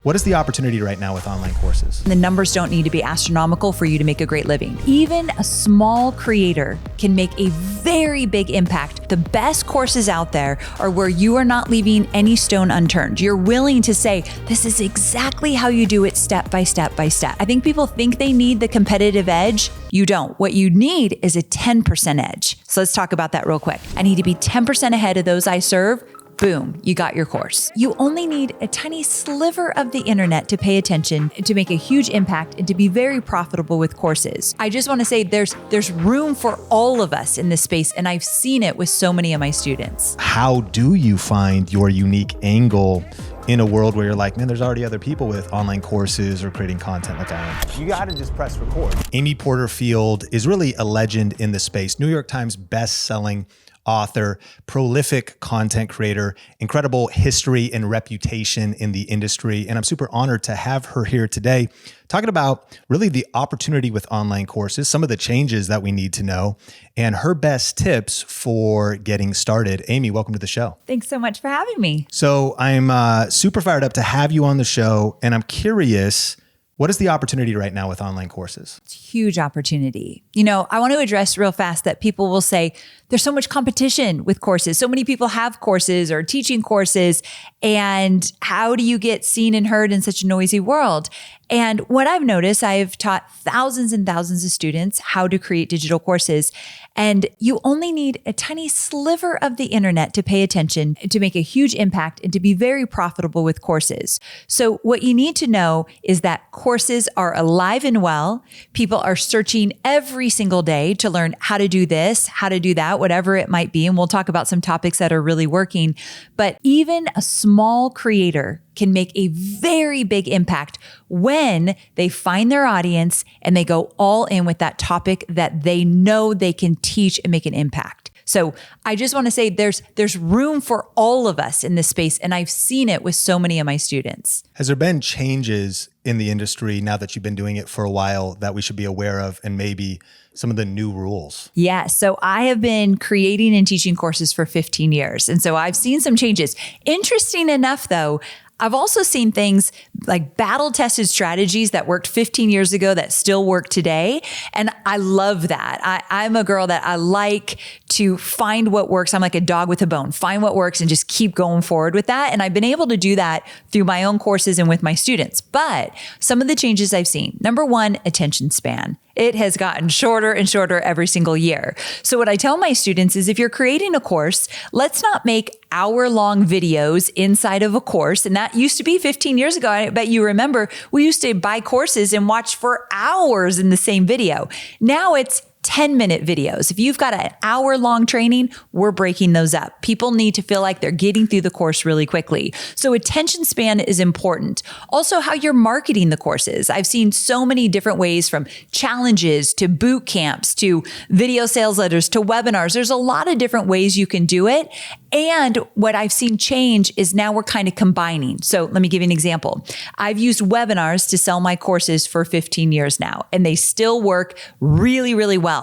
What is the opportunity right now with online courses? The numbers don't need to be astronomical for you to make a great living. Even a small creator can make a very big impact. The best courses out there are where you are not leaving any stone unturned. You're willing to say, this is exactly how you do it step by step by step. I think people think they need the competitive edge. You don't. What you need is a 10% edge. So let's talk about that real quick. I need to be 10% ahead of those I serve. Boom, you got your course. You only need a tiny sliver of the internet to pay attention, to make a huge impact, and to be very profitable with courses. I just want to say there's room for all of us in this space, and I've seen it with so many of my students. How do you find your unique angle in a world where you're like, man, there's already other people with online courses or creating content like I am? You gotta just press record. Amy Porterfield is really a legend in the space. New York Times best-selling author, prolific content creator, incredible history and reputation in the industry. And I'm super honored to have her here today talking about really the opportunity with online courses, some of the changes that we need to know, and her best tips for getting started. Amy, welcome to the show. Thanks so much for having me. So I'm super fired up to have you on the show, and I'm curious, what is the opportunity right now with online courses? It's a huge opportunity. I want to address real fast that people will say, there's so much competition with courses. So many people have courses or teaching courses. And how do you get seen and heard in such a noisy world? And what I've noticed, I've taught thousands and thousands of students how to create digital courses. And you only need a tiny sliver of the internet to pay attention, to make a huge impact, and to be very profitable with courses. So what you need to know is that courses are alive and well. People are searching every single day to learn how to do this, how to do that, whatever it might be. And we'll talk about some topics that are really working. But even a small creator can make a very big impact when they find their audience and they go all in with that topic that they know they can teach and make an impact. So I just want to say there's room for all of us in this space, and I've seen it with so many of my students. Has there been changes in the industry now that you've been doing it for a while that we should be aware of, and maybe some of the new rules? Yeah. So I have been creating and teaching courses for 15 years. And so I've seen some changes. Interesting enough, though, I've also seen things like battle-tested strategies that worked 15 years ago that still work today. And I love that. I'm a girl that I like to find what works. I'm like a dog with a bone, find what works and just keep going forward with that. And I've been able to do that through my own courses and with my students. But some of the changes I've seen, number one, attention span. It has gotten shorter and shorter every single year. So what I tell my students is if you're creating a course, let's not make hour-long videos inside of a course. And that used to be 15 years ago. I bet you remember we used to buy courses and watch for hours in the same video. Now it's 10-minute videos. If you've got an hour-long training, we're breaking those up. People need to feel like they're getting through the course really quickly. So attention span is important. Also, how you're marketing the courses. I've seen so many different ways, from challenges to boot camps to video sales letters to webinars. There's a lot of different ways you can do it. And what I've seen change is now we're kind of combining. So let me give you an example. I've used webinars to sell my courses for 15 years now, and they still work really, really well.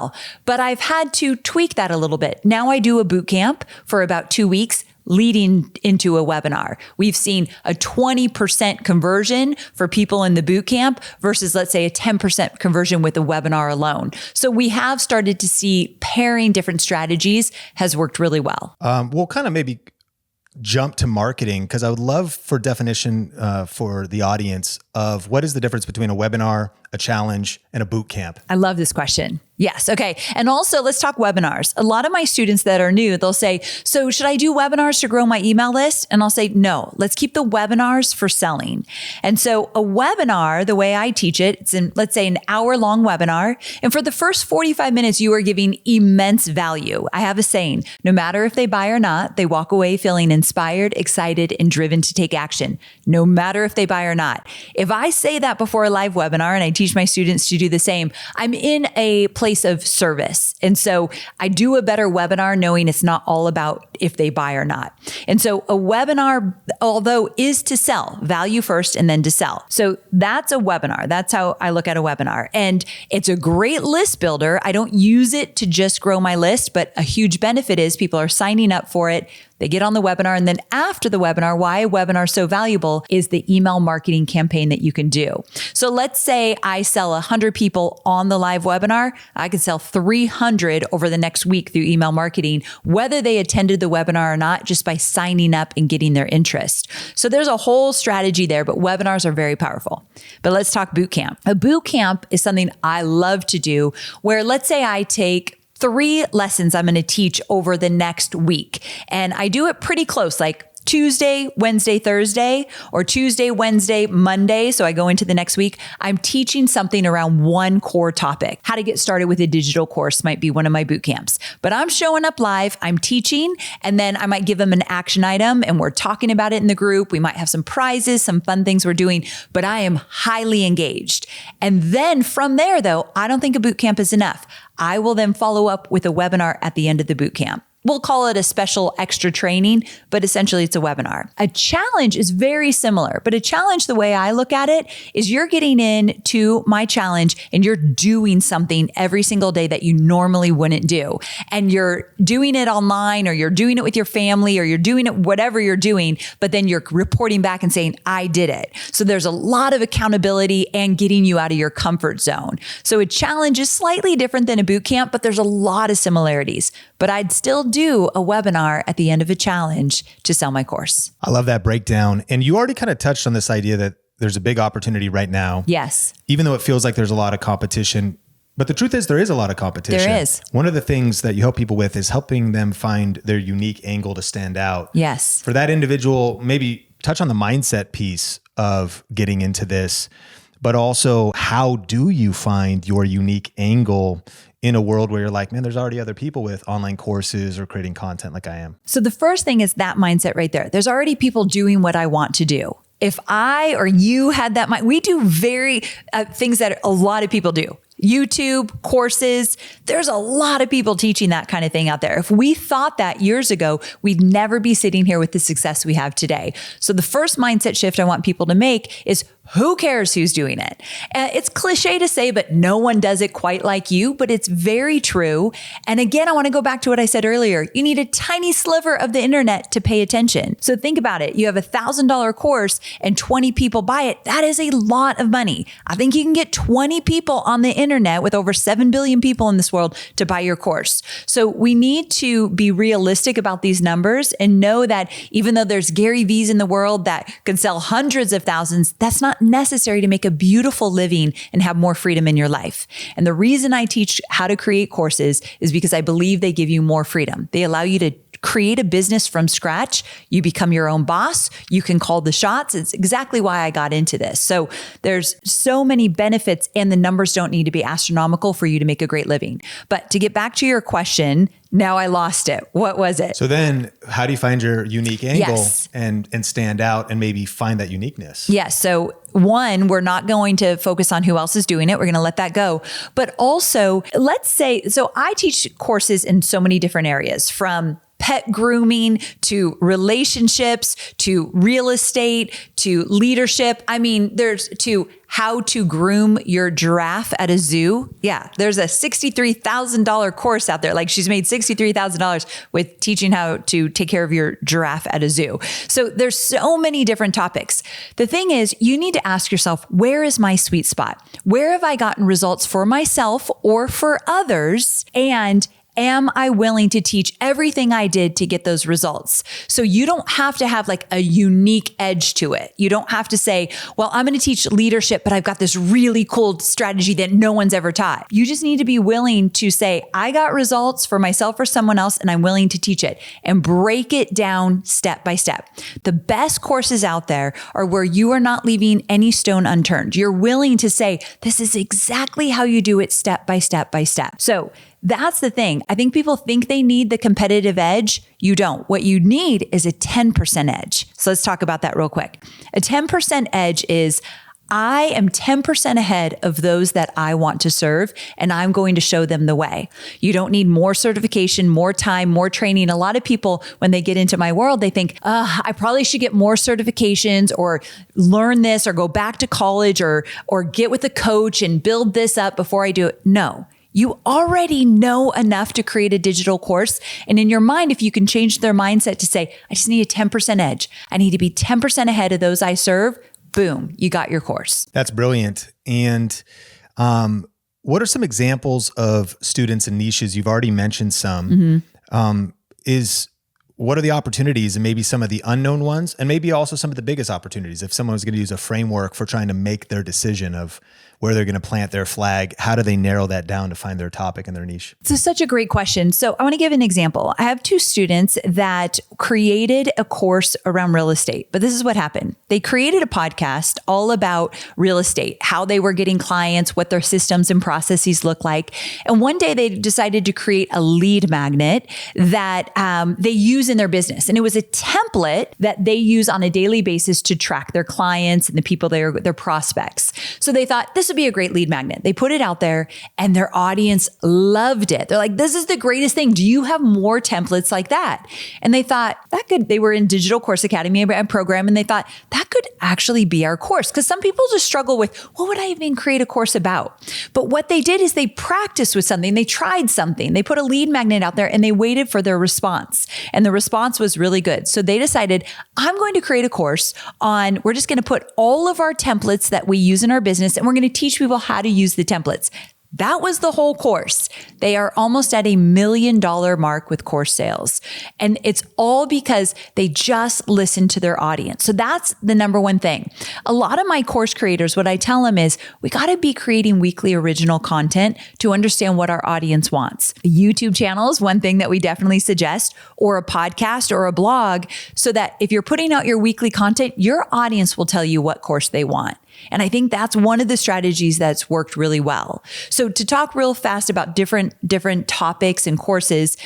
But I've had to tweak that a little bit. Now I do a boot camp for about 2 weeks leading into a webinar. We've seen a 20% conversion for people in the boot camp versus, let's say, a 10% conversion with a webinar alone. So we have started to see pairing different strategies has worked really well. We'll kind of maybe jump to marketing, because I would love for definition for the audience of what is the difference between a webinar, a challenge, and a boot camp. I love this question. Yes. Okay. And also let's talk webinars. A lot of my students that are new, they'll say, so should I do webinars to grow my email list? And I'll say, no, let's keep the webinars for selling. And so a webinar, the way I teach it, it's let's say an hour-long webinar. And for the first 45 minutes, you are giving immense value. I have a saying, no matter if they buy or not, they walk away feeling inspired, excited, and driven to take action, no matter if they buy or not. If I say that before a live webinar, and I teach my students to do the same, I'm in a place of service. And so I do a better webinar knowing it's not all about if they buy or not. And so a webinar, although is to sell, value first and then to sell. So that's a webinar. That's how I look at a webinar. And it's a great list builder. I don't use it to just grow my list, but a huge benefit is people are signing up for it. They get on the webinar. And then after the webinar, why a webinar is so valuable is the email marketing campaign that you can do. So let's say I sell 100 people on the live webinar. I could sell 300 over the next week through email marketing, whether they attended the webinar or not, just by signing up and getting their interest. So there's a whole strategy there, but webinars are very powerful. But let's talk boot camp. A boot camp is something I love to do where let's say I take 3 lessons I'm going to teach over the next week. And I do it pretty close, like Tuesday, Wednesday, Thursday, or Tuesday, Wednesday, Monday. So I go into the next week. I'm teaching something around one core topic. How to get started with a digital course might be one of my boot camps. But I'm showing up live, I'm teaching, and then I might give them an action item and we're talking about it in the group. We might have some prizes, some fun things we're doing, but I am highly engaged. And then from there, though, I don't think a boot camp is enough. I will then follow up with a webinar at the end of the boot camp. We'll call it a special extra training, but essentially it's a webinar. A challenge is very similar, but a challenge, the way I look at it, is you're getting into my challenge and you're doing something every single day that you normally wouldn't do. And you're doing it online, or you're doing it with your family, or you're doing it whatever you're doing, but then you're reporting back and saying, I did it. So there's a lot of accountability and getting you out of your comfort zone. So a challenge is slightly different than a boot camp, but there's a lot of similarities. But I'd still do a webinar at the end of a challenge to sell my course. I love that breakdown. And you already kind of touched on this idea that there's a big opportunity right now. Yes. Even though it feels like there's a lot of competition. But the truth is there is a lot of competition. There is. One of the things that you help people with is helping them find their unique angle to stand out. Yes. For that individual, maybe touch on the mindset piece of getting into this, but also how do you find your unique angle in a world where you're like, man, there's already other people with online courses or creating content like I am? So the first thing is that mindset right there. There's already people doing what I want to do. If I or you had that mind, we do very things that a lot of people do. YouTube, courses, there's a lot of people teaching that kind of thing out there. If we thought that years ago, we'd never be sitting here with the success we have today. So the first mindset shift I want people to make is, who cares who's doing it? It's cliche to say, but no one does it quite like you, but it's very true. And again, I want to go back to what I said earlier. You need a tiny sliver of the internet to pay attention. So think about it. You have $1,000 course and 20 people buy it. That is a lot of money. I think you can get 20 people on the internet with over 7 billion people in this world to buy your course. So we need to be realistic about these numbers and know that even though there's Gary V's in the world that can sell hundreds of thousands, that's not necessary to make a beautiful living and have more freedom in your life. And the reason I teach how to create courses is because I believe they give you more freedom. They allow you to create a business from scratch. You become your own boss. You can call the shots. It's exactly why I got into this. So there's so many benefits, and the numbers don't need to be astronomical for you to make a great living. But to get back to your question, now I lost it. What was it? So then how do you find your unique angle Yes. and stand out and maybe find that uniqueness? Yes. So one, we're not going to focus on who else is doing it. We're going to let that go. But also, let's say, so I teach courses in so many different areas, from pet grooming to relationships to real estate to leadership. I mean, there's to how to groom your giraffe at a zoo. Yeah, there's a $63,000 course out there. Like, she's made $63,000 with teaching how to take care of your giraffe at a zoo. So there's so many different topics. The thing is, you need to ask yourself, where is my sweet spot? Where have I gotten results for myself or for others? And am I willing to teach everything I did to get those results? So you don't have to have like a unique edge to it. You don't have to say, well, I'm going to teach leadership, but I've got this really cool strategy that no one's ever taught. You just need to be willing to say, I got results for myself or someone else, and I'm willing to teach it, and break it down step by step. The best courses out there are where you are not leaving any stone unturned. You're willing to say, this is exactly how you do it step by step by step. So that's the thing. I think people think they need the competitive edge. You don't. What you need is a 10% edge. So let's talk about that real quick. A 10% edge is, I am 10% ahead of those that I want to serve, and I'm going to show them the way. You don't need more certification, more time, more training. A lot of people, when they get into my world, they think, I probably should get more certifications or learn this or go back to college or get with a coach and build this up before I do it. No. you already know enough to create a digital course. And in your mind, if you can change their mindset to say, I just need a 10% edge, I need to be 10% ahead of those I serve, boom, you got your course. That's brilliant. And what are some examples of students and niches? You've already mentioned some. What are the opportunities and maybe some of the unknown ones, and maybe also some of the biggest opportunities? If someone was going to use a framework for trying to make their decision of where they're going to plant their flag, how do they narrow that down to find their topic and their niche? So such a great question. So I want to give an example. I have 2 students that created a course around real estate, but this is what happened. They created a podcast all about real estate, how they were getting clients, what their systems and processes look like. And one day they decided to create a lead magnet that they use in their business. And it was a template that they use on a daily basis to track their clients and the people, their prospects. So they thought this would be a great lead magnet. They put it out there and their audience loved it. They're like, this is the greatest thing. Do you have more templates like that? And they thought they were in Digital Course Academy program, and they thought that could actually be our course. Because some people just struggle with, what would I even create a course about? But what they did is they practiced with something. They tried something. They put a lead magnet out there and they waited for their response. And the response was really good. So they decided, I'm going to create a course on, we're just going to put all of our templates that we use in our business, and we're going to teach people how to use the templates. That was the whole course. They are almost at $1 million mark with course sales. And it's all because they just listened to their audience. So that's the number one thing. A lot of my course creators, what I tell them is we got to be creating weekly original content to understand what our audience wants. A YouTube channel is one thing that we definitely suggest, or a podcast or a blog, so that if you're putting out your weekly content, your audience will tell you what course they want. And I think that's one of the strategies that's worked really well. So to talk real fast about different topics and courses,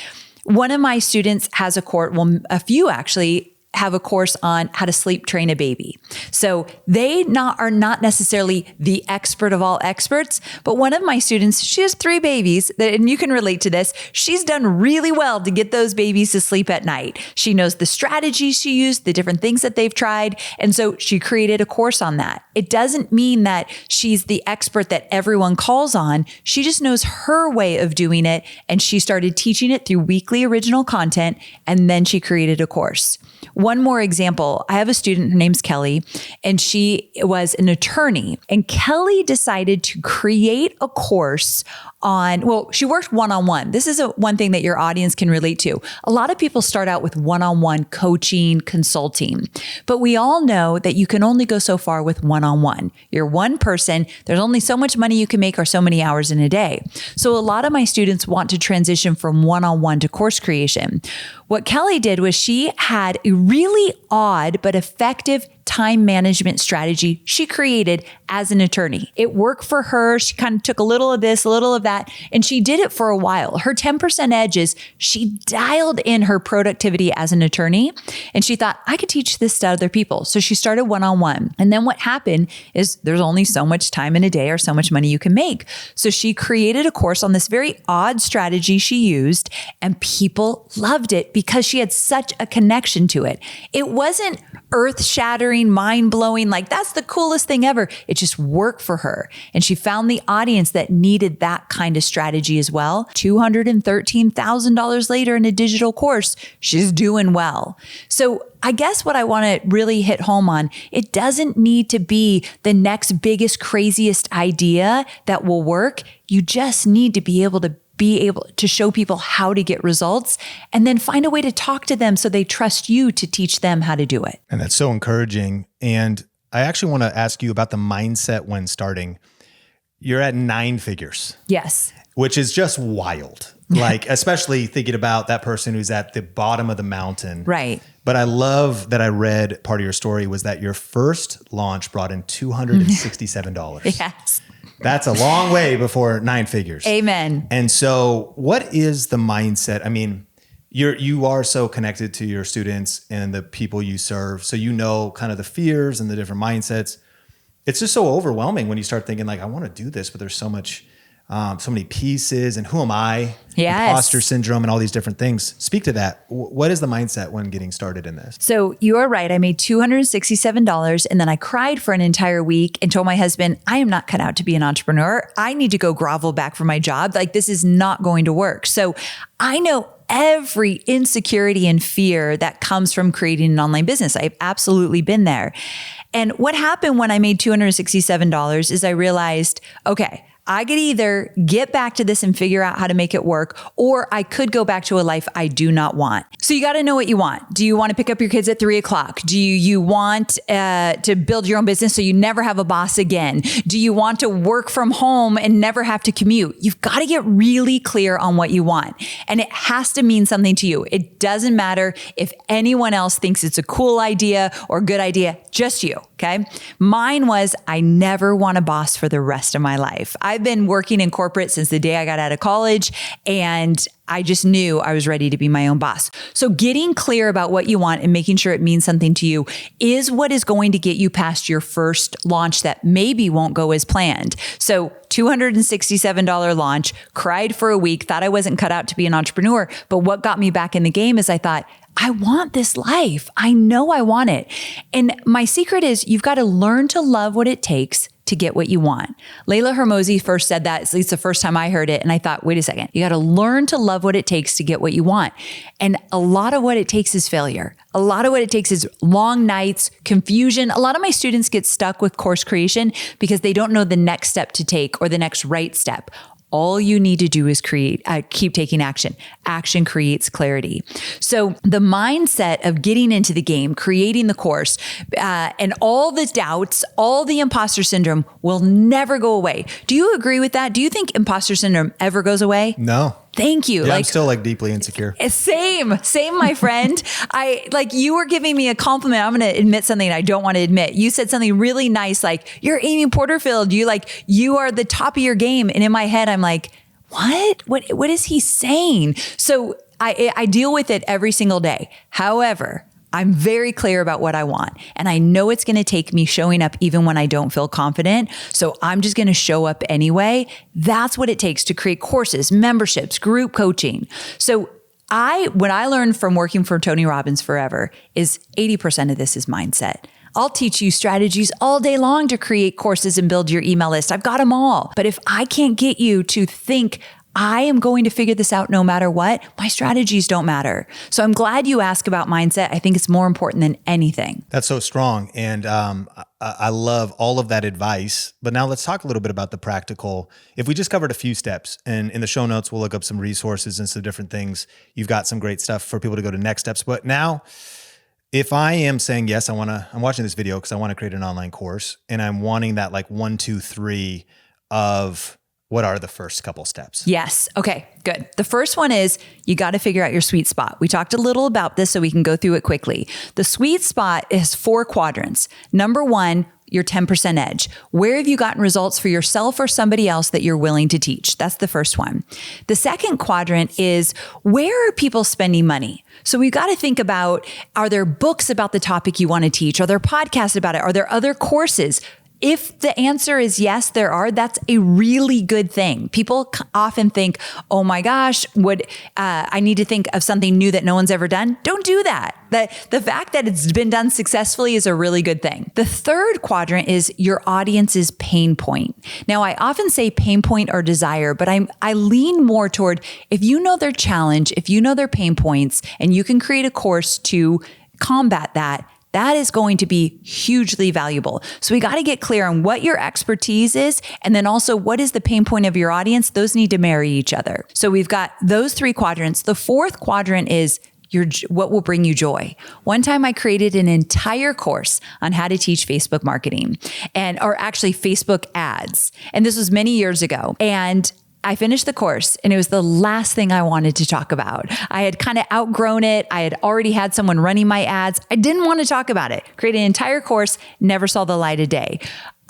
one of my students has a course, well, a few actually have a course on how to sleep train a baby. So they are not necessarily the expert of all experts, but one of my students, she has 3 babies, and you can relate to this. She's done really well to get those babies to sleep at night. She knows the strategies she used, the different things that they've tried. And so she created a course on that. It doesn't mean that she's the expert that everyone calls on. She just knows her way of doing it. And she started teaching it through weekly original content. And then she created a course. One more example, I have a student, her name's Kelly, and she was an attorney. And Kelly decided to create a course on, well, she worked one-on-one. This is one thing that your audience can relate to. A lot of people start out with one-on-one coaching, consulting, but we all know that you can only go so far with one-on-one. You're one person. There's only so much money you can make or so many hours in a day. So a lot of my students want to transition from one-on-one to course creation. What Kelly did was she had a really odd but effective time management strategy she created as an attorney. It worked for her. She kind of took a little of this, a little of that, and she did it for a while. Her 10% edges, she dialed in her productivity as an attorney, and she thought, I could teach this to other people. So she started one-on-one. And then what happened is there's only so much time in a day or so much money you can make. So she created a course on this very odd strategy she used, and people loved it because she had such a connection to it. It wasn't earth-shattering, mind-blowing, like that's the coolest thing ever. It just worked for her. And she found the audience that needed that kind of strategy as well. $213,000 later in a digital course, she's doing well. So I guess what I want to really hit home on, it doesn't need to be the next biggest, craziest idea that will work. You just need to be able to show people how to get results, and then find a way to talk to them so they trust you to teach them how to do it. And that's so encouraging. And I actually want to ask you about the mindset when starting. You're at 9 figures. Yes. Which is just wild. Like, especially thinking about that person who's at the bottom of the mountain. Right. But I love that I read part of your story was that your first launch brought in $267. Yes. That's a long way before 9 figures. Amen. And so what is the mindset? I mean, you are so connected to your students and the people you serve. So you know kind of the fears and the different mindsets. It's just so overwhelming when you start thinking like, I want to do this, but there's so much so many pieces, and who am I? Yes. Imposter syndrome and all these different things. Speak to that. What is the mindset when getting started in this? So you are right. I made $267 and then I cried for an entire week and told my husband, I am not cut out to be an entrepreneur. I need to go grovel back for my job. Like, this is not going to work. So I know every insecurity and fear that comes from creating an online business. I've absolutely been there. And what happened when I made $267 is I realized, okay, I could either get back to this and figure out how to make it work, or I could go back to a life I do not want. So you got to know what you want. Do you want to pick up your kids at 3:00? Do you want to build your own business so you never have a boss again? Do you want to work from home and never have to commute? You've got to get really clear on what you want. And it has to mean something to you. It doesn't matter if anyone else thinks it's a cool idea or good idea, just you. Okay. Mine was, I never want a boss for the rest of my life. I've been working in corporate since the day I got out of college, and I just knew I was ready to be my own boss. So getting clear about what you want and making sure it means something to you is what is going to get you past your first launch that maybe won't go as planned. So $267 launch, cried for a week, thought I wasn't cut out to be an entrepreneur. But what got me back in the game is I thought, I want this life. I know I want it. And my secret is you've got to learn to love what it takes to get what you want. Layla Hermosi first said that, at least the first time I heard it. And I thought, wait a second, you got to learn to love what it takes to get what you want. And a lot of what it takes is failure. A lot of what it takes is long nights, confusion. A lot of my students get stuck with course creation because they don't know the next step to take or the next right step. All you need to do is keep taking action. Action creates clarity. So the mindset of getting into the game, creating the course, and all the doubts, all the imposter syndrome will never go away. Do you agree with that? Do you think imposter syndrome ever goes away? No. Thank you. Yeah, I'm still deeply insecure. Same, my friend. You were giving me a compliment. I'm going to admit something I don't want to admit. You said something really nice, like, you're Amy Porterfield. You are the top of your game. And in my head, I'm like, what is he saying? So I deal with it every single day. However, I'm very clear about what I want, and I know it's going to take me showing up even when I don't feel confident. So I'm just going to show up anyway. That's what it takes to create courses, memberships, group coaching. So what I learned from working for Tony Robbins forever is 80% of this is mindset. I'll teach you strategies all day long to create courses and build your email list. I've got them all. But if I can't get you to think, I am going to figure this out no matter what, my strategies don't matter. So I'm glad you asked about mindset. I think it's more important than anything. That's so strong. And I love all of that advice. But now let's talk a little bit about the practical. If we just covered a few steps, and in the show notes, we'll look up some resources and some different things. You've got some great stuff for people to go to next steps. But now, if I am saying, yes, I'm watching this video because I want to create an online course, and I'm wanting that 1, 2, 3 of what are the first couple steps? Yes. Okay, good. The first one is you got to figure out your sweet spot. We talked a little about this so we can go through it quickly. The sweet spot is 4 quadrants. Number 1, your 10% edge. Where have you gotten results for yourself or somebody else that you're willing to teach? That's the first one. The second quadrant is where are people spending money? So we've got to think about, are there books about the topic you want to teach? Are there podcasts about it? Are there other courses? If the answer is yes, there are, that's a really good thing. People often think, oh my gosh, I need to think of something new that no one's ever done. Don't do that. The fact that it's been done successfully is a really good thing. The third quadrant is your audience's pain point. Now, I often say pain point or desire, but I lean more toward if you know their challenge, if you know their pain points, and you can create a course to combat that, that is going to be hugely valuable. So we got to get clear on what your expertise is, and then also what is the pain point of your audience. Those need to marry each other. So we've got those 3 quadrants. The 4th quadrant is what will bring you joy. One time I created an entire course on how to teach Facebook marketing or actually Facebook ads. And this was many years ago. And I finished the course and it was the last thing I wanted to talk about. I had kind of outgrown it. I had already had someone running my ads. I didn't want to talk about it. Created an entire course, never saw the light of day.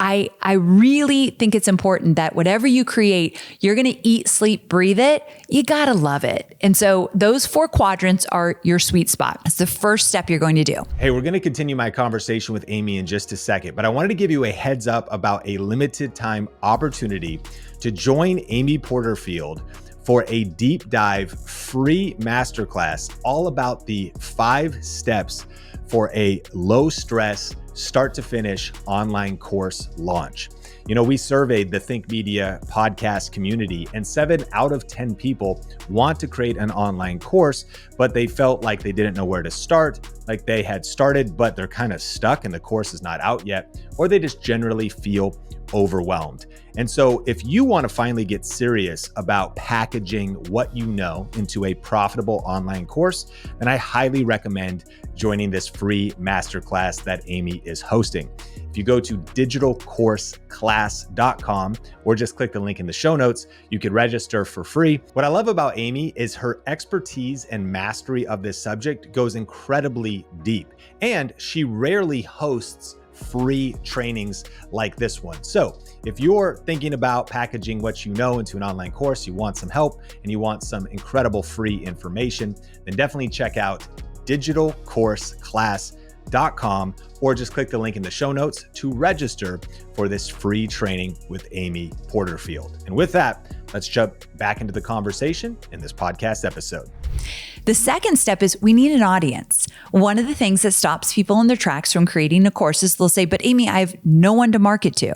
I really think it's important that whatever you create, you're going to eat, sleep, breathe it. You got to love it. And so those 4 quadrants are your sweet spot. That's the first step you're going to do. Hey, we're going to continue my conversation with Amy in just a second, but I wanted to give you a heads up about a limited time opportunity to join Amy Porterfield for a deep dive free masterclass all about the 5 steps for a low stress, start to finish online course launch. You know, we surveyed the Think Media podcast community, and 7 out of 10 people want to create an online course, but they felt like they didn't know where to start, like they had started, but they're kind of stuck and the course is not out yet, or they just generally feel overwhelmed. And so if you want to finally get serious about packaging what you know into a profitable online course, then I highly recommend joining this free masterclass that Amy is hosting. If you go to digitalcourseclass.com or just click the link in the show notes, you can register for free. What I love about Amy is her expertise and mastery of this subject goes incredibly deep, and she rarely hosts free trainings like this one. So if you're thinking about packaging what you know into an online course, you want some help and you want some incredible free information, then definitely check out digitalcourseclass.com or just click the link in the show notes to register for this free training with Amy Porterfield. And with that, let's jump back into the conversation in this podcast episode. The second step is we need an audience. One of the things that stops people in their tracks from creating a course is they'll say, but Amy, I have no one to market to.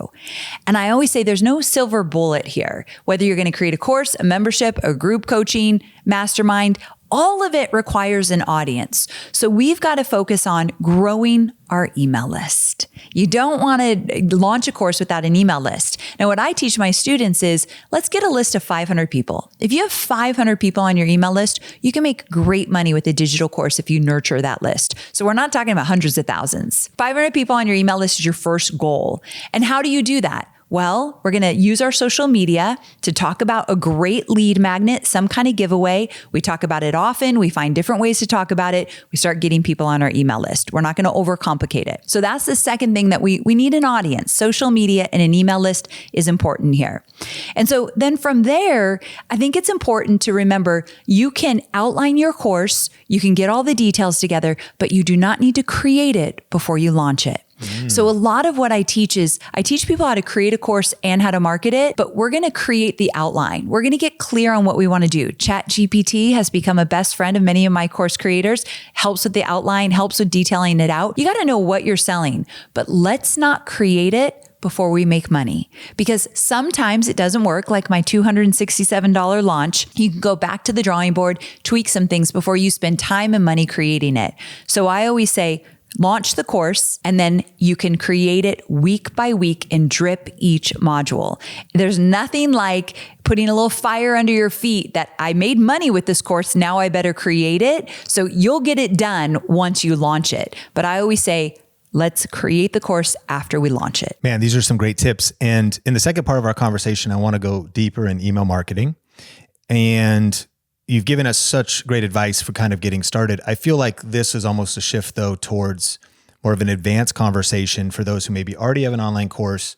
And I always say there's no silver bullet here. Whether you're going to create a course, a membership, a group coaching, mastermind, all of it requires an audience. So we've got to focus on growing our email list. You don't want to launch a course without an email list. Now, what I teach my students is let's get a list of 500 people. If you have 500 people on your email list, you can make great money with a digital course if you nurture that list. So we're not talking about hundreds of thousands. 500 people on your email list is your first goal. And how do you do that? Well, we're going to use our social media to talk about a great lead magnet, some kind of giveaway. We talk about it often. We find different ways to talk about it. We start getting people on our email list. We're not going to overcomplicate it. So that's the second thing that we need an audience. Social media and an email list is important here. And so then from there, I think it's important to remember you can outline your course, you can get all the details together, but you do not need to create it before you launch it. So a lot of what I teach is I teach people how to create a course and how to market it, but we're going to create the outline. We're going to get clear on what we want to do. ChatGPT has become a best friend of many of my course creators, helps with the outline, helps with detailing it out. You got to know what you're selling, but let's not create it before we make money, because sometimes it doesn't work. Like my $267 launch, you can go back to the drawing board, tweak some things before you spend time and money creating it. So I always say, launch the course, and then you can create it week by week and drip each module. There's nothing like putting a little fire under your feet that I made money with this course. Now I better create it. So you'll get it done once you launch it. But I always say, let's create the course after we launch it. Man, these are some great tips. And in the second part of our conversation, I want to go deeper in email marketing. And you've given us such great advice for kind of getting started. I feel like this is almost a shift though towards more of an advanced conversation for those who maybe already have an online course,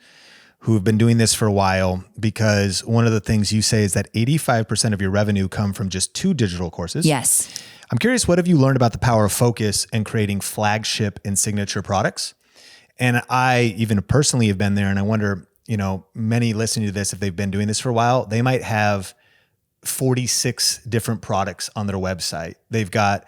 who have been doing this for a while, because one of the things you say is that 85% of your revenue come from just 2 digital courses. Yes. I'm curious, what have you learned about the power of focus and creating flagship and signature products? And I even personally have been there, and I wonder, many listening to this, if they've been doing this for a while, they might have 46 different products on their website. They've got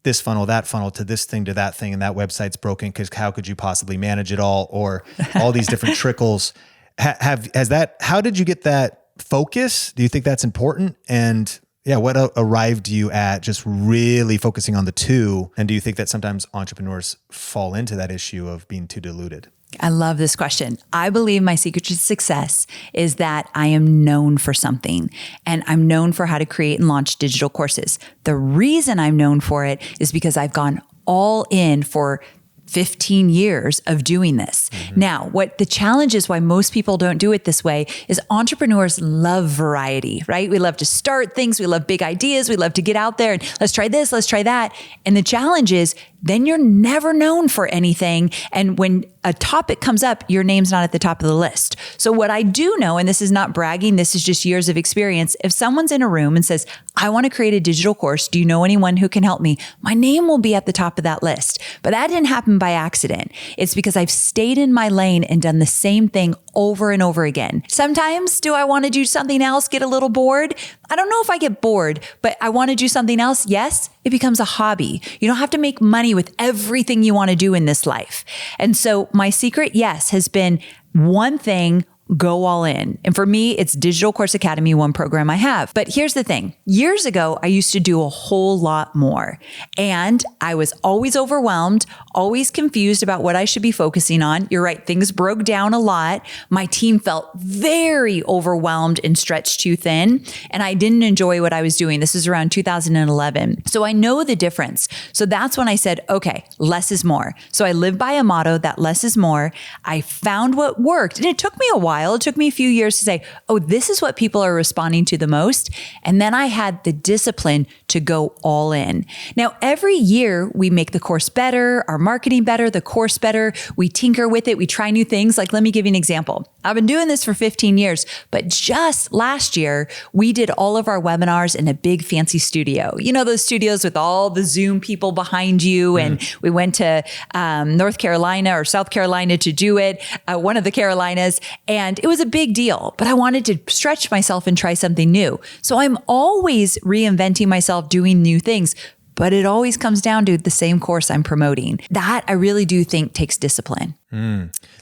this funnel, that funnel, to this thing, to that thing, and that website's broken because how could you possibly manage it all? Or all these different trickles. How did you get that focus? Do you think that's important? And what arrived you at just really focusing on the 2? And do you think that sometimes entrepreneurs fall into that issue of being too diluted? I love this question. I believe my secret to success is that I am known for something, and I'm known for how to create and launch digital courses. The reason I'm known for it is because I've gone all in for 15 years of doing this. Mm-hmm. Now, what the challenge is, why most people don't do it this way, is entrepreneurs love variety, right? We love to start things. We love big ideas. We love to get out there and let's try this, let's try that. And the challenge is then you're never known for anything. And when a topic comes up, your name's not at the top of the list. So what I do know, and this is not bragging, this is just years of experience. If someone's in a room and says, I want to create a digital course, do you know anyone who can help me? My name will be at the top of that list. But that didn't happen by accident. It's because I've stayed in my lane and done the same thing over and over again. Sometimes do I want to do something else, get a little bored? I don't know if I get bored, but I want to do something else. Yes, it becomes a hobby. You don't have to make money with everything you want to do in this life. And so my secret, yes, has been one thing, go all in. And for me, it's Digital Course Academy, one program I have. But here's the thing. Years ago, I used to do a whole lot more. And I was always overwhelmed, always confused about what I should be focusing on. You're right. Things broke down a lot. My team felt very overwhelmed and stretched too thin. And I didn't enjoy what I was doing. This is around 2011. So I know the difference. So that's when I said, okay, less is more. So I live by a motto that less is more. I found what worked. And it took me a while. It took me a few years to say, oh, this is what people are responding to the most. And then I had the discipline to go all in. Now, every year we make the course better, our marketing better, the course better. We tinker with it. We try new things. Like, let me give you an example. I've been doing this for 15 years, but just last year, we did all of our webinars in a big fancy studio. You know, those studios with all the Zoom people behind you. And we went to North Carolina or South Carolina to do it, one of the Carolinas. And it was a big deal, but I wanted to stretch myself and try something new. So I'm always reinventing myself, doing new things, but it always comes down to the same course I'm promoting. That I really do think takes discipline.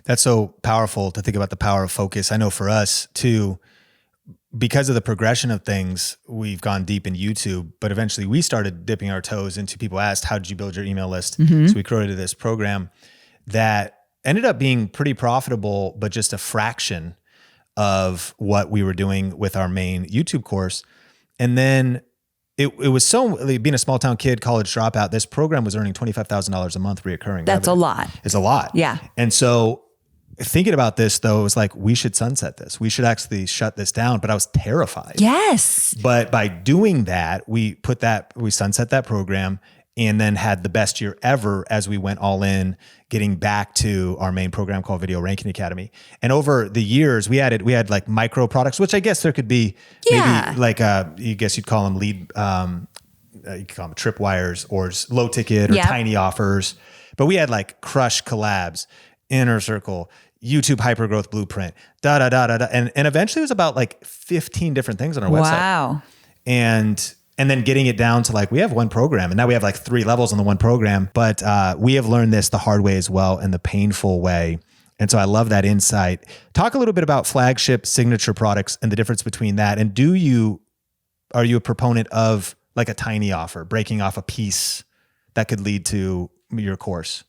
That's so powerful to think about the power of focus. I know for us too, because of the progression of things, we've gone deep in YouTube, but eventually we started dipping our toes into, people asked, how did you build your email list? So we created this program that ended up being pretty profitable, but just a fraction of what we were doing with our main YouTube course. And then it was so, being a small town kid, college dropout, this program was earning $25,000 a month reoccurring. That's revenue. a lot. It's a lot. Yeah. And so thinking about this though, it was like, we should sunset this. We should actually shut this down. But I was terrified. Yes. But by doing that, we sunset that program and then had the best year ever as we went all in, getting back to our main program called Video Ranking Academy. And over the years, we had like micro products, which I guess there could be maybe like, you guess you'd call them lead, you could call them tripwires or low ticket or tiny offers. But we had like Crush collabs, Inner Circle, YouTube Hypergrowth Blueprint, And eventually it was about like 15 different things on our website. Wow. And then getting it down to like, we have one program and now we have like 3 levels on the one program, but we have learned this the hard way as well and the painful way. And so I love that insight. Talk a little bit about flagship signature products and the difference between that. And are you a proponent of like a tiny offer, breaking off a piece that could lead to your course?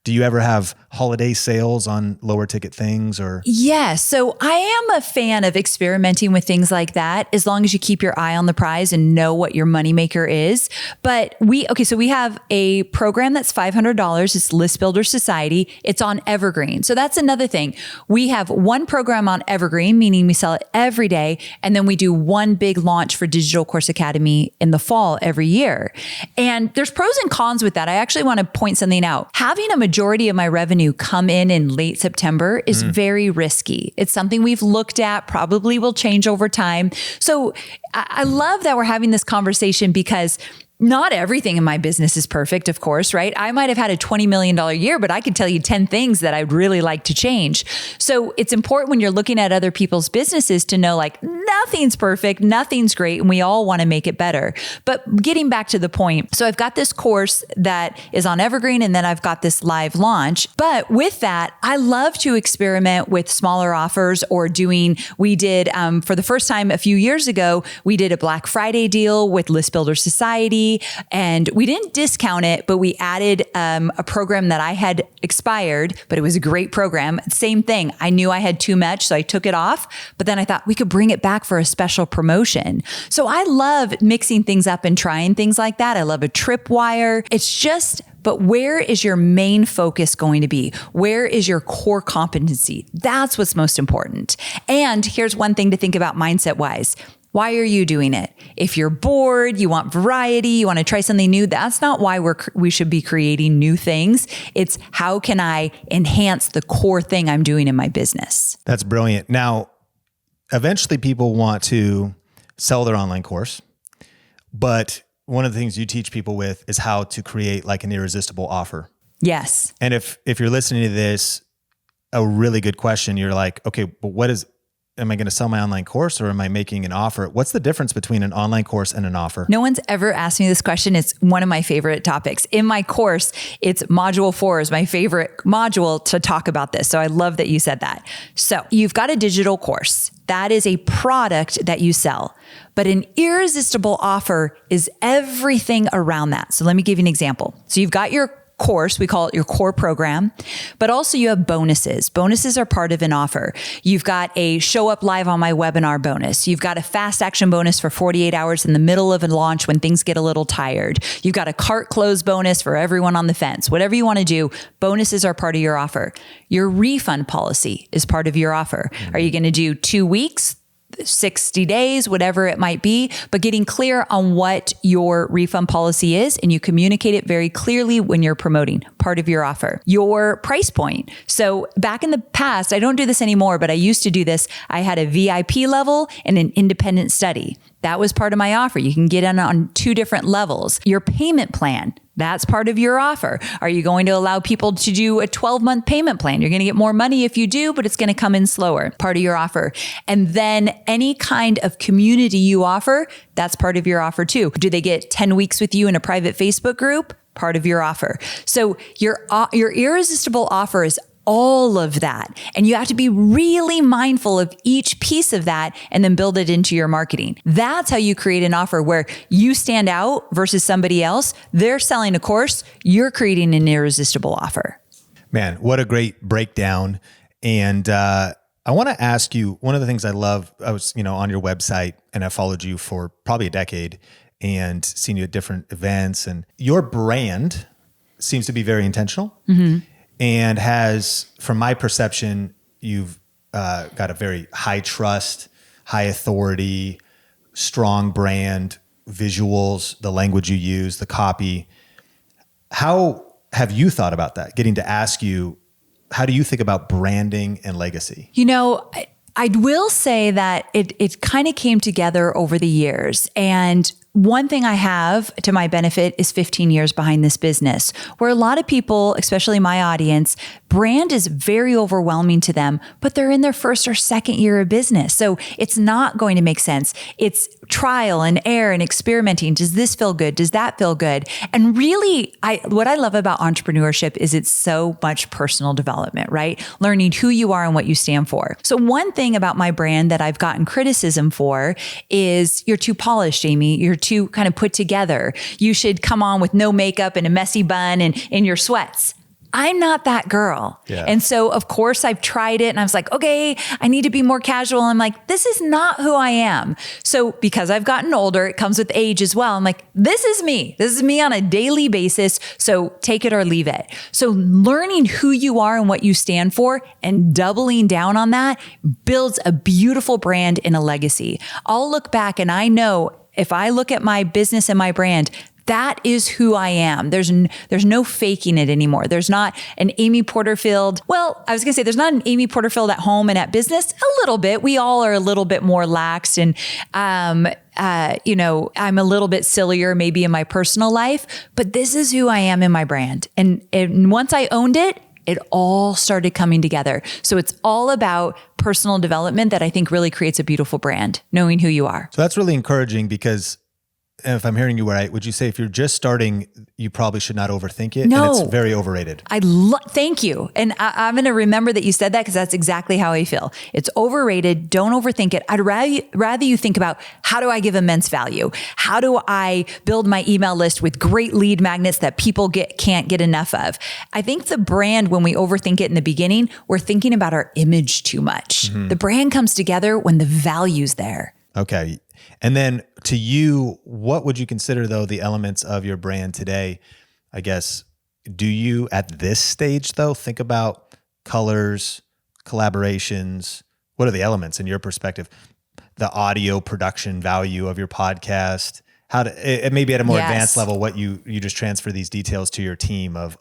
Do you ever have holiday sales on lower ticket things or? Yeah. So I am a fan of experimenting with things like that, as long as you keep your eye on the prize and know what your moneymaker is. But we have a program that's $500. It's List Builder Society. It's on Evergreen. So that's another thing. We have one program on Evergreen, meaning we sell it every day. And then we do one big launch for Digital Course Academy in the fall every year. And there's pros and cons with that. I actually want to point something out. Having a majority of my revenue come in late September is very risky. It's something we've looked at, probably will change over time. So I love that we're having this conversation because not everything in my business is perfect, of course, right? I might have had a $20 million year, but I could tell you 10 things that I'd really like to change. So it's important when you're looking at other people's businesses to know like nothing's perfect, nothing's great, and we all want to make it better. But getting back to the point, so I've got this course that is on Evergreen and then I've got this live launch. But with that, I love to experiment with smaller offers or we did, for the first time a few years ago, we did a Black Friday deal with List Builder Society. And we didn't discount it, but we added a program that I had expired, but it was a great program. Same thing. I knew I had too much, so I took it off. But then I thought we could bring it back for a special promotion. So I love mixing things up and trying things like that. I love a tripwire. But where is your main focus going to be? Where is your core competency? That's what's most important. And here's one thing to think about mindset-wise. Why are you doing it? If you're bored, you want variety, you want to try something new, that's not why we should be creating new things. It's how can I enhance the core thing I'm doing in my business? That's brilliant. Now, eventually people want to sell their online course, but one of the things you teach people with is how to create like an irresistible offer. Yes. And if you're listening to this, a really good question, you're like, okay, but am I going to sell my online course or am I making an offer? What's the difference between an online course and an offer? No one's ever asked me this question. It's one of my favorite topics. In my course, it's module 4 is my favorite module to talk about this. So I love that you said that. So you've got a digital course. That is a product that you sell. But an irresistible offer is everything around that. So let me give you an example. So you've got your course, we call it your core program, but also you have bonuses. Bonuses are part of an offer. You've got a show up live on my webinar bonus. You've got a fast action bonus for 48 hours in the middle of a launch when things get a little tired. You've got a cart close bonus for everyone on the fence. Whatever you want to do, bonuses are part of your offer. Your refund policy is part of your offer. Are you going to do 2 weeks? 60 days, whatever it might be, but getting clear on what your refund policy is and you communicate it very clearly when you're promoting, part of your offer. Your price point. So back in the past, I don't do this anymore, but I used to do this. I had a VIP level and an independent study. That was part of my offer. You can get in on 2 different levels. Your payment plan. That's part of your offer. Are you going to allow people to do a 12-month payment plan? You're going to get more money if you do, but it's going to come in slower. Part of your offer. And then any kind of community you offer, that's part of your offer too. Do they get 10 weeks with you in a private Facebook group? Part of your offer. So your irresistible offer is all of that. And you have to be really mindful of each piece of that and then build it into your marketing. That's how you create an offer where you stand out versus somebody else. They're selling a course. You're creating an irresistible offer. Man, what a great breakdown. And I want to ask you, one of the things I love, I was, on your website and I followed you for probably a decade and seen you at different events, and your brand seems to be very intentional. Mm-hmm. And has, from my perception, you've got a very high trust, high authority, strong brand, visuals, the language you use, the copy. How have you thought about that? Getting to ask you, how do you think about branding and legacy? I will say that it kind of came together over the years. And one thing I have to my benefit is 15 years behind this business, where a lot of people, especially my audience, brand is very overwhelming to them, but they're in their first or second year of business. So it's not going to make sense. It's trial and error and experimenting. Does this feel good? Does that feel good? And really, what I love about entrepreneurship is it's so much personal development, right? Learning who you are and what you stand for. So one thing about my brand that I've gotten criticism for is you're too polished, Amy. You're too kind of put together. You should come on with no makeup and a messy bun and in your sweats. I'm not that girl. Yeah. And so of course I've tried it and I was like, okay, I need to be more casual. I'm like, this is not who I am. So because I've gotten older, it comes with age as well. I'm like, this is me. This is me on a daily basis. So take it or leave it. So learning who you are and what you stand for and doubling down on that builds a beautiful brand and a legacy. I'll look back and I know if I look at my business and my brand, that is who I am. There's no faking it anymore. There's not an Amy Porterfield. Well, I was going to say there's not an Amy Porterfield at home and at business. A little bit. We all are a little bit more lax and, I'm a little bit sillier maybe in my personal life, but this is who I am in my brand. And once I owned it, it all started coming together. So it's all about personal development that I think really creates a beautiful brand, knowing who you are. So that's really encouraging because if I'm hearing you right, would you say if you're just starting, you probably should not overthink it? No. And it's very overrated. Thank you. And I'm going to remember that you said that because that's exactly how I feel. It's overrated. Don't overthink it. I'd rather you think about how do I give immense value? How do I build my email list with great lead magnets that people can't get enough of? I think the brand, when we overthink it in the beginning, we're thinking about our image too much. Mm-hmm. The brand comes together when the value's there. Okay. And then to you, what would you consider though the elements of your brand today? I guess, do you at this stage though, think about colors, collaborations? What are the elements in your perspective? the audio production value of your podcast? How to, maybe at a more advanced level, what you just transfer these details to your team of,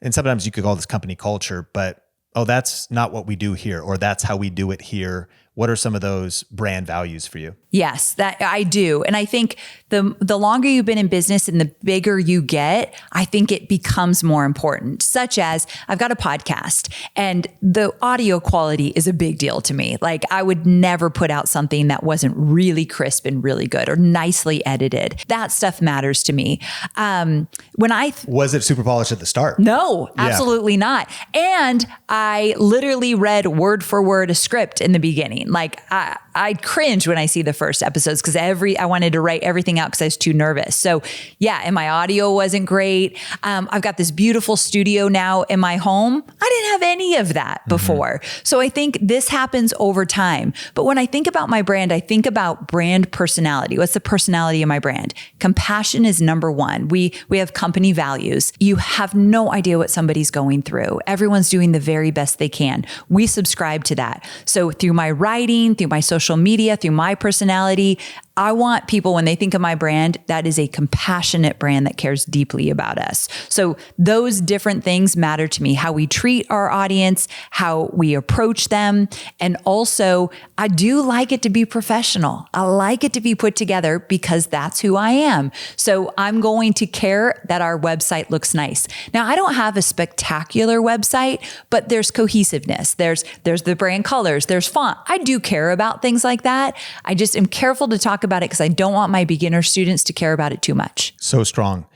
and sometimes you could call this company culture, but that's not what we do here, or that's how we do it here. What are some of those brand values for you? Yes, that I do. And I think the longer you've been in business and the bigger you get, I think it becomes more important, such as I've got a podcast and the audio quality is a big deal to me. Like I would never put out something that wasn't really crisp and really good or nicely edited. That stuff matters to me. Was it super polished at the start? No, absolutely not. And I literally read word for word a script in the beginning. Like I cringe when I see the first episodes because I wanted to write everything out because I was too nervous. So and my audio wasn't great. I've got this beautiful studio now in my home. I didn't have any of that before. So I think this happens over time. But when I think about my brand, I think about brand personality. What's the personality of my brand? Compassion is number one. We have company values. You have no idea what somebody's going through. Everyone's doing the very best they can. We subscribe to that. So through my writing, through my social media, through my personality, I want people, when they think of my brand, that is a compassionate brand that cares deeply about us. So those different things matter to me, how we treat our audience, how we approach them. And also, I do like it to be professional. I like it to be put together because that's who I am. So I'm going to care that our website looks nice. Now, I don't have a spectacular website, but there's cohesiveness. There's the brand colors, there's font. I do care about things like that. I just am careful to talk about it because I don't want my beginner students to care about it too much. So strong.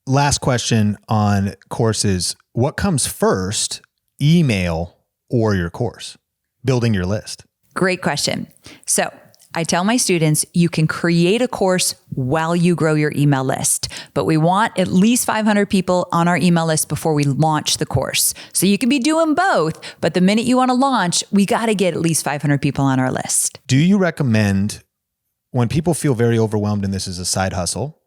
Last question on courses. What comes first, email or your course? Building your list. Great question. So I tell my students, you can create a course while you grow your email list, but we want at least 500 people on our email list before we launch the course. So you can be doing both, but the minute you want to launch, we got to get at least 500 people on our list. Do you recommend, when people feel very overwhelmed and this is a side hustle,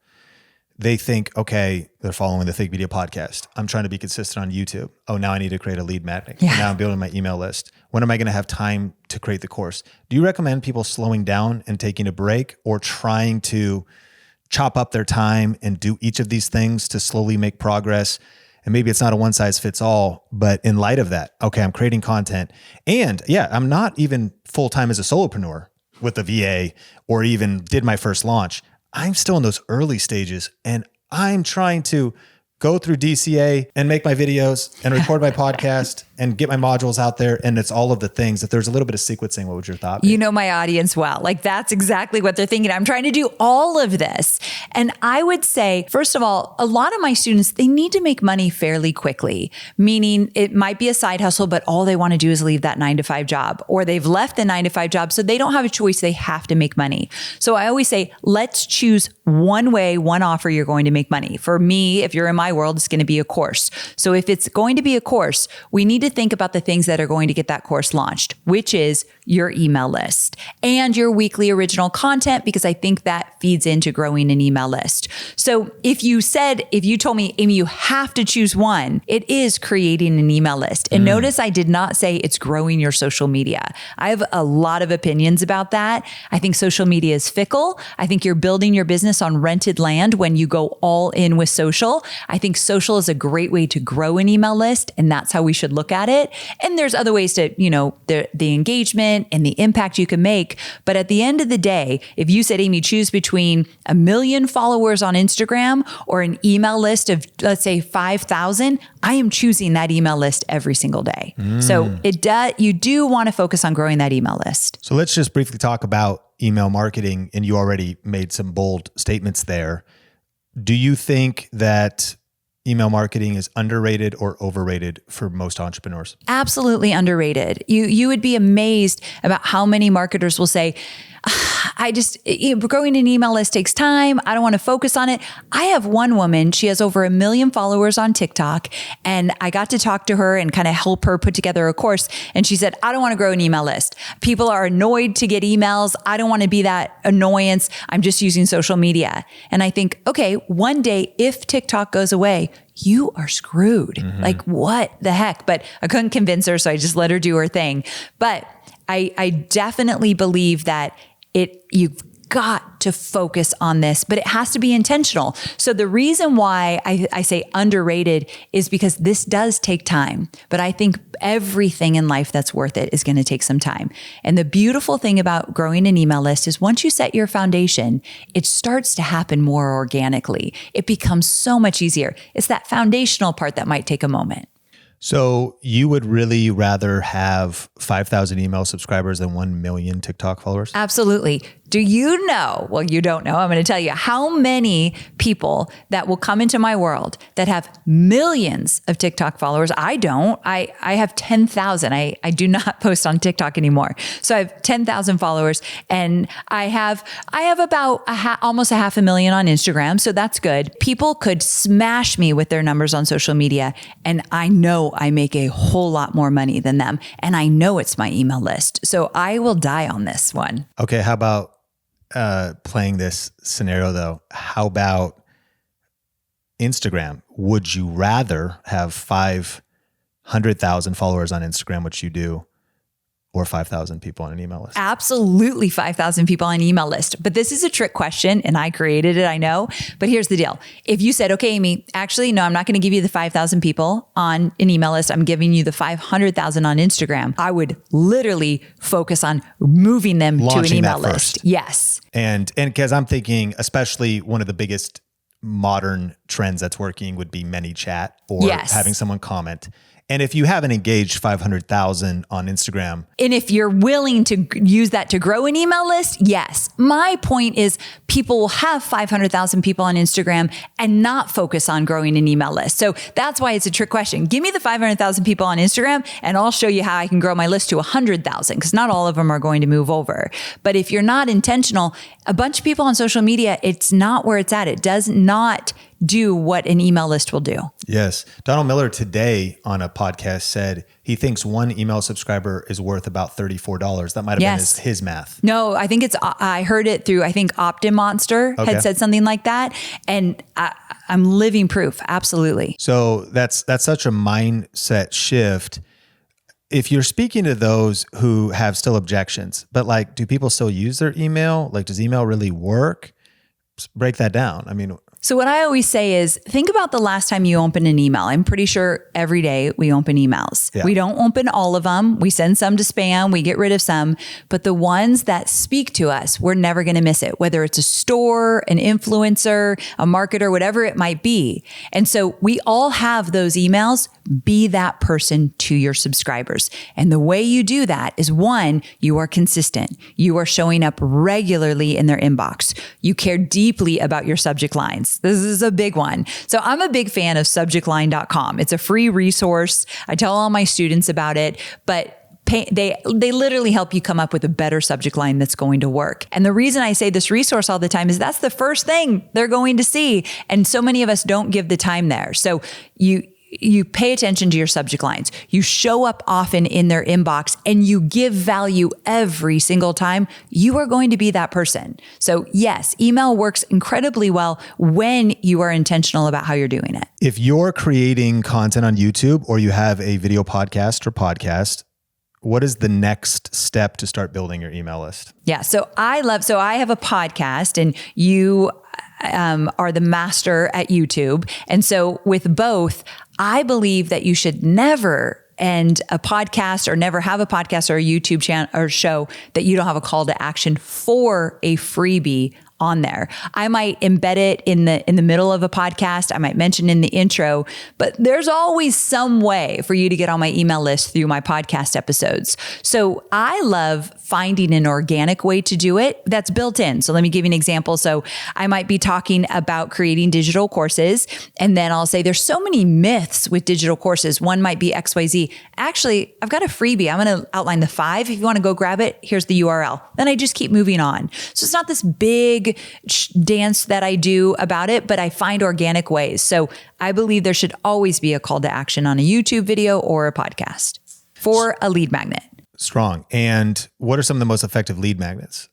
they think, okay, they're following the Think Media podcast. I'm trying to be consistent on YouTube. Oh, now I need to create a lead magnet. Yeah. Now I'm building my email list. When am I going to have time to create the course? Do you recommend people slowing down and taking a break, or trying to chop up their time and do each of these things to slowly make progress? And maybe it's not a one size fits all, but in light of that, okay, I'm creating content. And I'm not even full-time as a solopreneur with a VA or even did my first launch. I'm still in those early stages, and I'm trying to go through DCA and make my videos and record my podcast and get my modules out there. And it's all of the things. If there's a little bit of sequencing, what would your thought be? You know my audience well. Like that's exactly what they're thinking. I'm trying to do all of this. And I would say, first of all, a lot of my students, they need to make money fairly quickly, meaning it might be a side hustle, but all they want to do is leave that 9-to-5 job, or they've left the 9-to-5 job. So they don't have a choice. They have to make money. So I always say, let's choose one way, one offer you're going to make money. For me, if you're in my world, it's going to be a course. So if it's going to be a course, we need to think about the things that are going to get that course launched, which is your email list and your weekly original content, because I think that feeds into growing an email list. So if you told me, Amy, you have to choose one, it is creating an email list. And notice I did not say it's growing your social media. I have a lot of opinions about that. I think social media is fickle. I think you're building your business on rented land when you go all in with social. I think social is a great way to grow an email list, and that's how we should look at it. And there's other ways to, the engagement and the impact you can make. But at the end of the day, if you said, Amy, choose between 1 million followers on Instagram or an email list of, let's say, 5,000, I am choosing that email list every single day. So you do want to focus on growing that email list. So let's just briefly talk about email marketing. And you already made some bold statements there. Do you think that email marketing is underrated or overrated for most entrepreneurs? Absolutely underrated. You would be amazed about how many marketers will say, growing an email list takes time. I don't want to focus on it. I have one woman, she has over 1 million followers on TikTok. And I got to talk to her and kind of help her put together a course. And she said, I don't want to grow an email list. People are annoyed to get emails. I don't want to be that annoyance. I'm just using social media. And I think, okay, one day if TikTok goes away, you are screwed. Like what the heck? But I couldn't convince her. So I just let her do her thing. But I definitely believe that you've got to focus on this, but it has to be intentional. So the reason why I say underrated is because this does take time, but I think everything in life that's worth it is going to take some time. And the beautiful thing about growing an email list is once you set your foundation, it starts to happen more organically. It becomes so much easier. It's that foundational part that might take a moment. So you would really rather have 5,000 email subscribers than 1 million TikTok followers? Absolutely. Do you know? Well, you don't know. I'm going to tell you how many people that will come into my world that have millions of TikTok followers. I don't. I have 10,000. I do not post on TikTok anymore. So I have 10,000 followers, and I have about almost 500,000 on Instagram. So that's good. People could smash me with their numbers on social media, and I know I make a whole lot more money than them, and I know it's my email list. So I will die on this one. Okay, how about playing this scenario though? How about Instagram? Would you rather have 500,000 followers on Instagram, which you do, or 5,000 people on an email list? Absolutely 5,000 people on an email list. But this is a trick question, and I created it, I know. But here's the deal. If you said, okay, Amy, actually, no, I'm not going to give you the 5,000 people on an email list. I'm giving you the 500,000 on Instagram. I would literally focus on moving them to an email list. Yes. And because I'm thinking, especially one of the biggest modern trends that's working would be ManyChat or having someone comment. And if you haven't engaged 500,000 on Instagram. And if you're willing to use that to grow an email list, yes. My point is people will have 500,000 people on Instagram and not focus on growing an email list. So that's why it's a trick question. Give me the 500,000 people on Instagram and I'll show you how I can grow my list to 100,000, because not all of them are going to move over. But if you're not intentional, a bunch of people on social media, it's not where it's at. It does not do what an email list will do. Yes. Donald Miller today on a podcast said he thinks one email subscriber is worth about $34. That might have been his math. No, I think I heard it through, I think OptiMonster had said something like that. And I'm living proof. Absolutely. So that's such a mindset shift. If you're speaking to those who have still objections, but like, do people still use their email? Like, does email really work? Break that down. I mean, so what I always say is, think about the last time you opened an email. I'm pretty sure every day we open emails. Yeah. We don't open all of them. We send some to spam. We get rid of some. But the ones that speak to us, we're never going to miss it, whether it's a store, an influencer, a marketer, whatever it might be. And so we all have those emails. Be that person to your subscribers. And the way you do that is, one, you are consistent. You are showing up regularly in their inbox. You care deeply about your subject lines. This is a big one. So I'm a big fan of subjectline.com. It's a free resource. I tell all my students about it, but they literally help you come up with a better subject line that's going to work. And the reason I say this resource all the time is that's the first thing they're going to see. And so many of us don't give the time there. So you pay attention to your subject lines. You show up often in their inbox and you give value every single time. You are going to be that person. So yes, email works incredibly well when you are intentional about how you're doing it. If you're creating content on YouTube or you have a video podcast, what is the next step to start building your email list? Yeah. So I have a podcast, and you are the master at YouTube. And so with both, I believe that you should never end a podcast or never have a podcast or a YouTube channel or show that you don't have a call to action for a freebie on there. I might embed it in the middle of a podcast. I might mention in the intro, but there's always some way for you to get on my email list through my podcast episodes. So I love finding an organic way to do it that's built in. So let me give you an example. So I might be talking about creating digital courses, and then I'll say there's so many myths with digital courses. One might be XYZ. Actually, I've got a freebie. I'm going to outline the 5. If you want to go grab it, here's the URL. Then I just keep moving on. So it's not this big dance that I do about it, but I find organic ways. So I believe there should always be a call to action on a YouTube video or a podcast for a lead magnet. Strong. And what are some of the most effective lead magnets?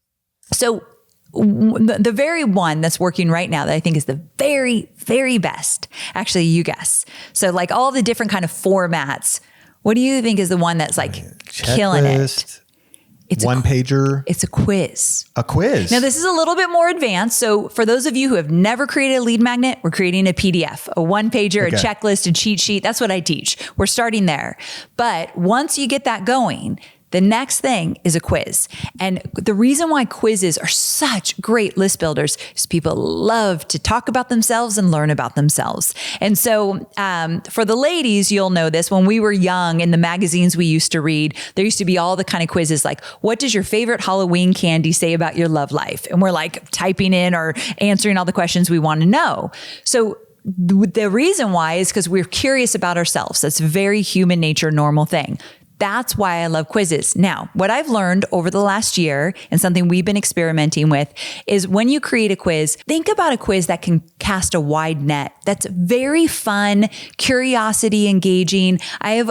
So the very one that's working right now that I think is the very, very best, actually, you guess. So like all the different kind of formats, what do you think is the one that's like killing it? It's One pager. It's a quiz. A quiz. Now, this is a little bit more advanced. So for those of you who have never created a lead magnet, we're creating a PDF, a one pager, a checklist, a cheat sheet. That's what I teach. We're starting there. But once you get that going, the next thing is a quiz. And the reason why quizzes are such great list builders is people love to talk about themselves and learn about themselves. And so for the ladies, you'll know this. When we were young, in the magazines we used to read, there used to be all the kind of quizzes like, what does your favorite Halloween candy say about your love life? And we're like typing in or answering all the questions we want to know. So the reason why is because we're curious about ourselves. That's very human nature, normal thing. That's why I love quizzes. Now, what I've learned over the last year and something we've been experimenting with is when you create a quiz, think about a quiz that can cast a wide net. That's very fun, curiosity engaging. I have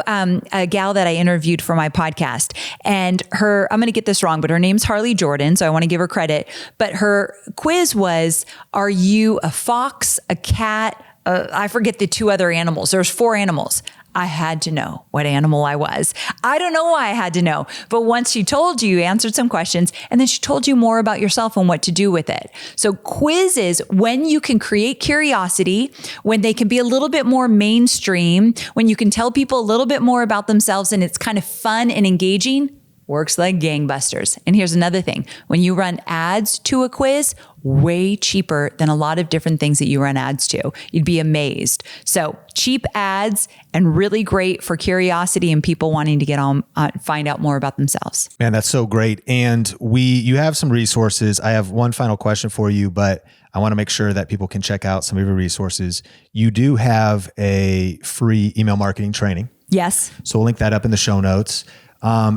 a gal that I interviewed for my podcast, and I'm going to get this wrong, but her name's Harley Jordan, so I want to give her credit. But her quiz was, are you a fox, a cat? I forget the two other animals. There's 4 animals. I had to know what animal I was. I don't know why I had to know, but once she told you, answered some questions, and then she told you more about yourself and what to do with it. So quizzes, when you can create curiosity, when they can be a little bit more mainstream, when you can tell people a little bit more about themselves and it's kind of fun and engaging, works like gangbusters. And here's another thing. When you run ads to a quiz, way cheaper than a lot of different things that you run ads to. You'd be amazed. So cheap ads and really great for curiosity and people wanting to get on, find out more about themselves. Man, that's so great. And you have some resources. I have one final question for you, but I want to make sure that people can check out some of your resources. You do have a free email marketing training. Yes. So we'll link that up in the show notes.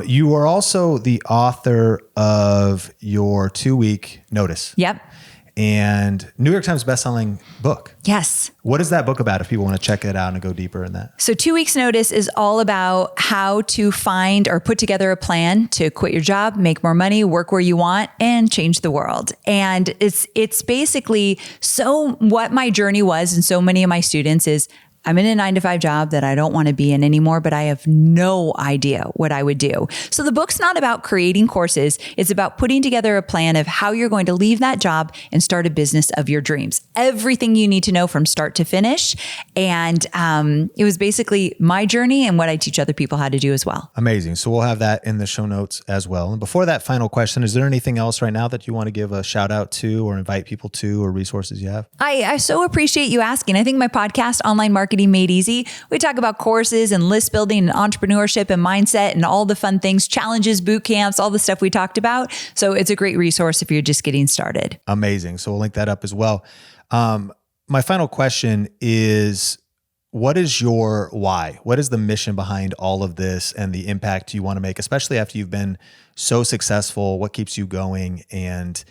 You are also the author of your 2-week notice. Yep. And New York Times bestselling book. Yes. What is that book about if people want to check it out and go deeper in that? So 2 weeks notice is all about how to find or put together a plan to quit your job, make more money, work where you want, and change the world. And it's basically what my journey was, and so many of my students is, I'm in a 9-to-5 job that I don't want to be in anymore, but I have no idea what I would do. So the book's not about creating courses. It's about putting together a plan of how you're going to leave that job and start a business of your dreams. Everything you need to know from start to finish. And it was basically my journey and what I teach other people how to do as well. Amazing. So we'll have that in the show notes as well. And before that final question, is there anything else right now that you want to give a shout out to or invite people to or resources you have? I so appreciate you asking. I think my podcast, Online Marketing Made Easy, we talk about courses and list building and entrepreneurship and mindset and all the fun things, challenges, boot camps, all the stuff we talked about. So it's a great resource if you're just getting started. Amazing. So we'll link that up as well. My final question is, what is your why? What is the mission behind all of this and the impact you want to make, especially after you've been so successful? What keeps you going? And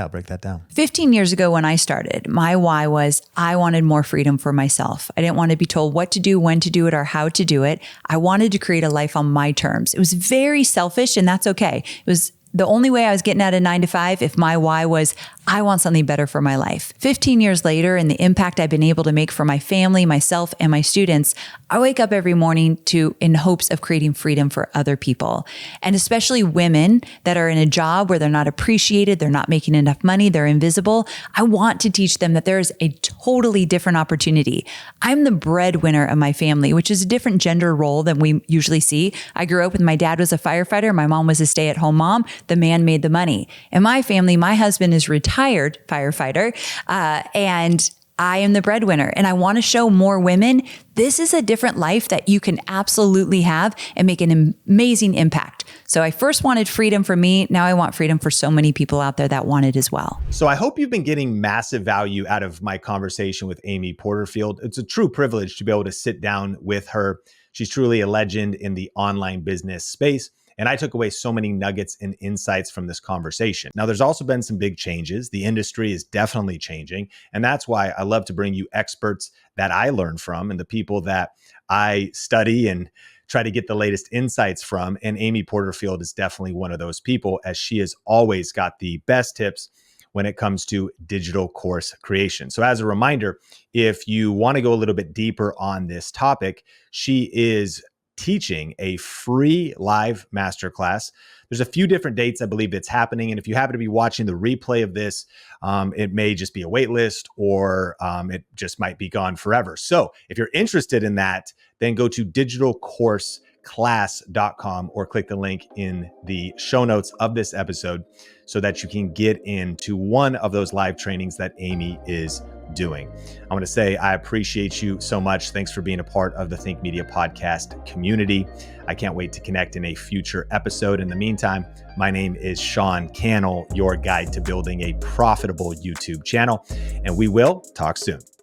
break that down. 15 years ago when I started, my why was I wanted more freedom for myself. I didn't want to be told what to do, when to do it, or how to do it. I wanted to create a life on my terms. It was very selfish, and that's okay. It was the only way I was getting out of 9-to-5 if my why was I want something better for my life. 15 years later, and the impact I've been able to make for my family, myself, and my students, I wake up every morning in hopes of creating freedom for other people. And especially women that are in a job where they're not appreciated, they're not making enough money, they're invisible. I want to teach them that there is a totally different opportunity. I'm the breadwinner of my family, which is a different gender role than we usually see. I grew up with my dad was a firefighter, my mom was a stay-at-home mom. The man made the money. In my family, my husband is retired firefighter, and I am the breadwinner. And I want to show more women this is a different life that you can absolutely have and make an amazing impact. So I first wanted freedom for me. Now I want freedom for so many people out there that want it as well. So I hope you've been getting massive value out of my conversation with Amy Porterfield. It's a true privilege to be able to sit down with her. She's truly a legend in the online business space. And I took away so many nuggets and insights from this conversation. Now, there's also been some big changes. The industry is definitely changing. And that's why I love to bring you experts that I learn from and the people that I study and try to get the latest insights from. And Amy Porterfield is definitely one of those people, as she has always got the best tips when it comes to digital course creation. So as a reminder, if you want to go a little bit deeper on this topic, she is teaching a free live masterclass. There's a few different dates I believe it's happening. And if you happen to be watching the replay of this, it may just be a wait list, or it just might be gone forever. So if you're interested in that, then go to digitalcourseclass.com or click the link in the show notes of this episode so that you can get into one of those live trainings that Amy is doing. I want to say I appreciate you so much. Thanks for being a part of the Think Media podcast community. I can't wait to connect in a future episode. In the meantime, my name is Sean Cannell, your guide to building a profitable YouTube channel, and we will talk soon.